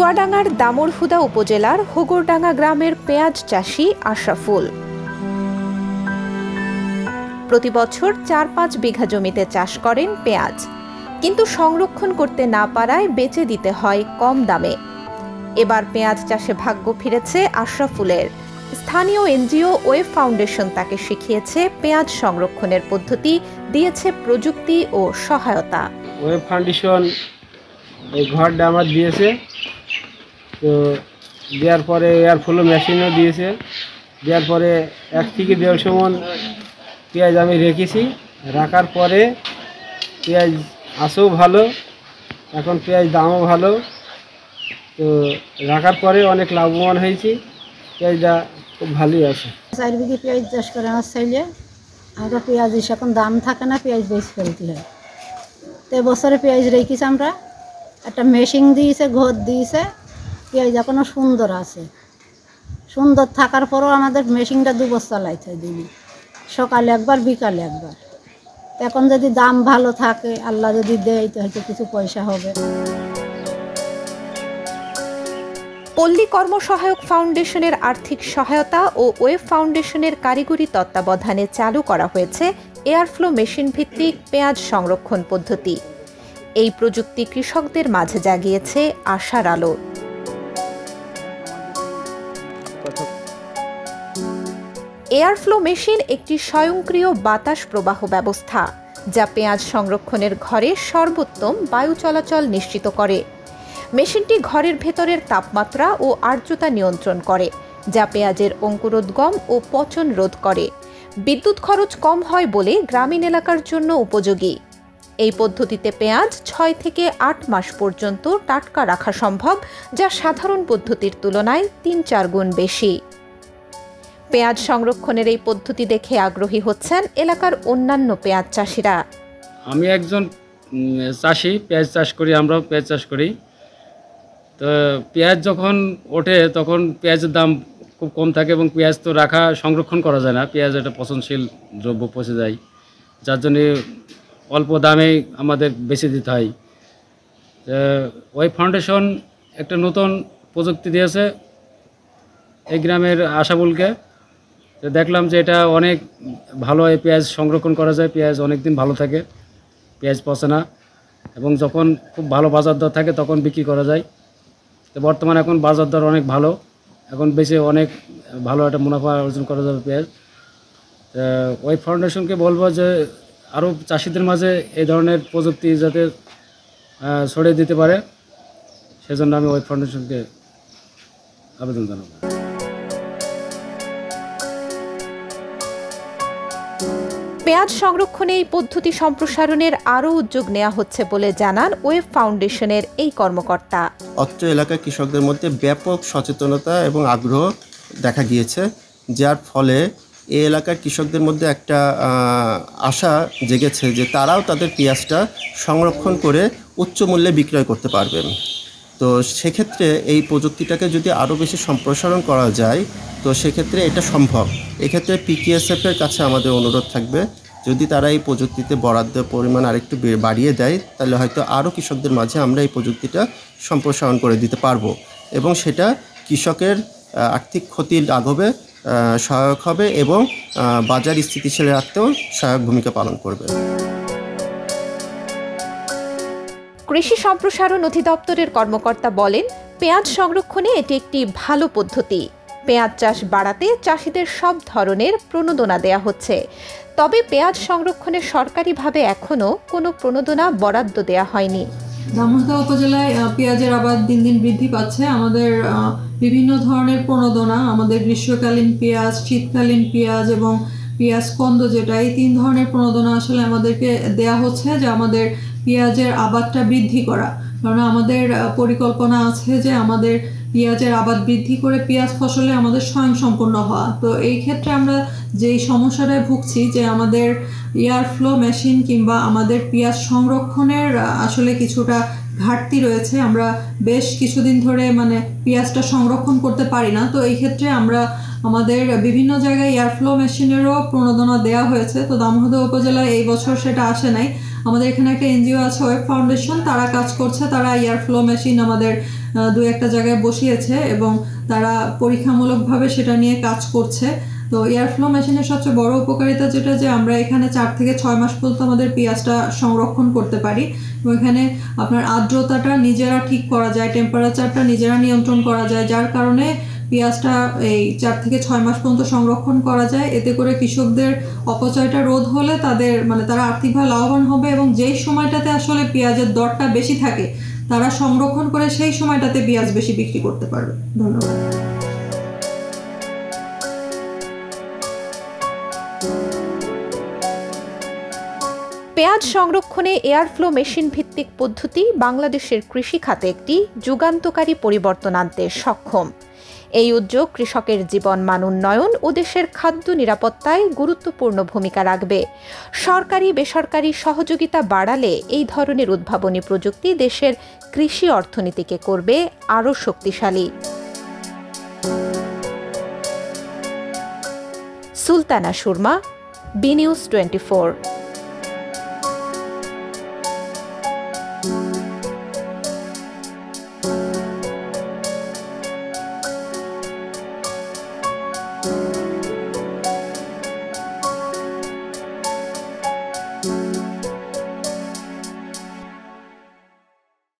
চুয়াডাঙ্গার দামুড়হুদা উপজেলার হোগরডাঙ্গা গ্রামের পেঁয়াজ চাষি আশরাফুল প্রতি বছর ৪-৫ বিঘা জমিতে চাষ করেন পেঁয়াজ, কিন্তু সংরক্ষণ করতে না পারায় বেচে দিতে হয় কম দামে। এবার পেঁয়াজ চাষে ভাগ্য ফিরেছে আশরাফুলের। স্থানীয় এনজিও ওয়েভ ফাউন্ডেশন তাকে শিখিয়েছে পেঁয়াজ সংরক্ষণের পদ্ধতি, দিয়েছে প্রযুক্তি ও সহায়তা। ওয়েভ ফাউন্ডেশন এই ঘরটা আমার দিয়েছে, তো দেওয়ার পরে এয়ার ফ্লো মেশিনও দিয়েছে। দেওয়ার পরে 1 থেকে 1.5 মণ পেঁয়াজ আমি রেখেছি। রাখার পরে পেঁয়াজ আসেও ভালো, এখন পেঁয়াজ দামও ভালো, তো রাখার পরে অনেক লাভবান হয়েছি। পেঁয়াজটা খুব ভালোই আছে। 4 বিঘে পেঁয়াজ চাষ করে আমার ছেলে। আমরা পেঁয়াজ এখন দাম থাকে না, পেঁয়াজ বেশ ফেলতে হয়। তো বছরে পেঁয়াজ রেখেছি আমরা, একটা মেশিন দিয়েছে, ঘর দিয়েছে, পেঁয়াজ এখনও সুন্দর আছে। সুন্দর থাকার পরও আমাদের মেশিনটা 2 বছর চালাইতে হয় দিনে, সকালে একবার বিকালে একবার। এখন যদি দাম ভালো থাকে, আল্লাহ যদি দেয়, তো হয়তো কিছু পয়সা হবে। পল্লী কর্মসহায়ক ফাউন্ডেশনের আর্থিক সহায়তা ও ওয়েভ ফাউন্ডেশনের কারিগরি তত্ত্বাবধানে চালু করা হয়েছে এয়ারফ্লো মেশিন ভিত্তিক পেঁয়াজ সংরক্ষণ পদ্ধতি। এই প্রযুক্তি কৃষকদের মাঝে জাগিয়েছে আশার আলো। এয়ারফ্লো মেশিন একটি স্বয়ংক্রিয় বাতাস প্রবাহ ব্যবস্থা, যা পেঁয়াজ সংরক্ষণের ঘরে সর্বোত্তম বায়ু চলাচল নিশ্চিত করে। মেশিনটি ঘরের ভেতরের তাপমাত্রা ও আর্দ্রতা নিয়ন্ত্রণ করে, যা পেঁয়াজের অঙ্কুরোদ্গম ও পচন রোধ করে। বিদ্যুৎ খরচ কম হয় বলে গ্রামীণ এলাকার জন্য উপযোগী। এই পদ্ধতিতে পেঁয়াজ 6 থেকে 8 মাস পর্যন্ত টাটকা রাখা সম্ভব, যা সাধারণ পদ্ধতির তুলনায় 3-4 গুণ বেশি। পেঁয়াজ সংরক্ষণের এই পদ্ধতি দেখে আগ্রহী হচ্ছেন এলাকার অন্যান্য পেঁয়াজ চাষিরা। আমি একজন চাষি, পেঁয়াজ চাষ করি, আমরাও পেঁয়াজ চাষ করি। তো পেঁয়াজ যখন ওঠে তখন পেঁয়াজের দাম খুব কম থাকে এবং পেঁয়াজ তো রাখা সংরক্ষণ করা যায় না। পেঁয়াজ একটা পচনশীল দ্রব্য, পচে যায়, যার জন্যে অল্প দামেই আমাদের বেচে দিতে হয়। ওই ফাউন্ডেশন একটা নতুন প্রযুক্তি দিয়েছে এই গ্রামের আশাফুলকে। তো দেখলাম যে এটা অনেক ভালো, এই পেঁয়াজ সংরক্ষণ করা যায়, পেঁয়াজ অনেক দিন ভালো থাকে, পেঁয়াজ পচে না, এবং যখন খুব ভালো বাজার দর থাকে তখন বিক্রি করা যায়। তো বর্তমানে এখন বাজার দর অনেক ভালো, এখন বেশি অনেক ভালো একটা মুনাফা অর্জন করা যাবে পেঁয়াজ। ওই ফাউন্ডেশনকে বলবো যে আরও চাষিদের মাঝে এই ধরনের প্রযুক্তি যাতে ছড়িয়ে দিতে পারে, সেজন্য আমি ওই ফাউন্ডেশনকে আবেদন জানাবো। পেঁয়াজ সংরক্ষণে এই পদ্ধতি সম্প্রসারণের আরও উদ্যোগ নেওয়া হচ্ছে বলে জানান ওয়েভ ফাউন্ডেশনের এই কর্মকর্তা। অত্র এলাকার কৃষকদের মধ্যে ব্যাপক সচেতনতা এবং আগ্রহ দেখা গিয়েছে, যার ফলে এই এলাকার কৃষকদের মধ্যে একটা আশা জেগেছে যে তারাও তাদের পেঁয়াজটা সংরক্ষণ করে উচ্চ মূল্যে বিক্রয় করতে পারবেন। তো সেক্ষেত্রে এই প্রযুক্তিটাকে যদি আরও বেশি সম্প্রসারণ করা যায়, তো সেক্ষেত্রে এটা সম্ভব। এক্ষেত্রে পিকেএসএফের কাছে আমাদের অনুরোধ থাকবে, যদি তারা এই প্রযুক্তিতে বরাদ্দের পরিমাণ আরেকটু বাড়িয়ে দেয়, তাহলে হয়তো আরও কৃষকদের মাঝে আমরা এই প্রযুক্তিটা সম্প্রসারণ করে দিতে পারবো, এবং সেটা কৃষকের আর্থিক ক্ষতি লাঘবে সহায়ক হবে এবং বাজার স্থিতিশীল রাখতেও সহায়ক ভূমিকা পালন করবে। কৃষি সম্প্রসারণ অধিদপ্তরের কর্মকর্তা বলেন, পেঁয়াজ সংরক্ষণে এটি একটি ভালো পদ্ধতি। পেঁয়াজ চাষ বাড়াতে চাষিদের সব ধরনের প্রণোদনা দেয়া হচ্ছে, তবে পেঁয়াজ সংরক্ষণে সরকারিভাবে এখনও কোনো প্রণোদনা বরাদ্দ দেয়া হয়নি। দামুড়হুদা উপজেলায় পেঁয়াজের আবাদ দিন দিন বৃদ্ধি পাচ্ছে। আমাদের বিভিন্ন ধরনের প্রণোদনা, আমাদের গ্রীষ্মকালীন পেঁয়াজ, শীতকালীন পেঁয়াজ এবং পেঁয়াজ কন্দ, যেটা, এই 3 ধরনের প্রণোদনা আসলে আমাদেরকে দেয়া হচ্ছে যে আমাদের পেঁয়াজের আবাদটা বৃদ্ধি করা। কারণ আমাদের পরিকল্পনা আছে যে আমাদের পেঁয়াজের আবাদ বৃদ্ধি করে পেঁয়াজ ফসলে আমাদের স্বয়ংসম্পূর্ণ হওয়া। তো এই ক্ষেত্রে আমরা যেই সমস্যাটায় ভুগছি, যে আমাদের এয়ারফ্লো মেশিন কিংবা আমাদের পেঁয়াজ সংরক্ষণের আসলে কিছুটা ঘাটতি রয়েছে। আমরা বেশ কিছুদিন ধরে পেঁয়াজটা সংরক্ষণ করতে পারি না। তো এই ক্ষেত্রে আমরা আমাদের বিভিন্ন জায়গায় এয়ারফ্লো মেশিনেরও প্রণোদনা দেওয়া হয়েছে। তো দামুড়হুদা উপজেলায় এই বছর সেটা আসে নাই। আমাদের এখানে একটা এনজিও আছে, ওয়েভ ফাউন্ডেশন, তারা কাজ করছে, তারা এয়ারফ্লো মেশিন আমাদের দু একটা জায়গায় বসিয়েছে এবং তারা পরীক্ষামূলকভাবে সেটা নিয়ে কাজ করছে। তো এয়ারফ্লো মেশিনের সবচেয়ে বড় উপকারিতা যেটা, যে আমরা এখানে 4 থেকে 6 মাস পর্যন্ত আমাদের পেঁয়াজটা সংরক্ষণ করতে পারি এবং এখানে আপনার আর্দ্রতাটা নিজেরা ঠিক করা যায়, টেম্পারেচারটা নিজেরা নিয়ন্ত্রণ করা যায়, যার কারণে পেঁয়াজটা এই 4 থেকে 6 মাস পর্যন্ত সংরক্ষণ করা যায়। এতে করে কৃষকদের অপচয়টা রোধ হলে তারা আর্থিকভাবে লাভবান হবে এবং যেই সময়টাতে আসলে পেঁয়াজের দরটা বেশি থাকে তারা সংরক্ষণ করে সেই সময়টাতে পেঁয়াজ বেশি বিক্রি করতে পারবে। ধন্যবাদ। পেঁয়াজ সংরক্ষণে এয়ারফ্লো মেশিন ভিত্তিক পদ্ধতি বাংলাদেশের কৃষি খাতে একটি যুগান্তকারী পরিবর্তন আনতে সক্ষম। এই উদ্যোগ কৃষকের জীবন মান উন্নয়ন ও দেশের খাদ্য নিরাপত্তায় গুরুত্বপূর্ণ ভূমিকা রাখবে। সরকারি বেসরকারি সহযোগিতা বাড়ালে এই ধরনের উদ্ভাবনী প্রযুক্তি দেশের কৃষি অর্থনীতিকে করবে আরও শক্তিশালী। Sultana Surma, B news 24।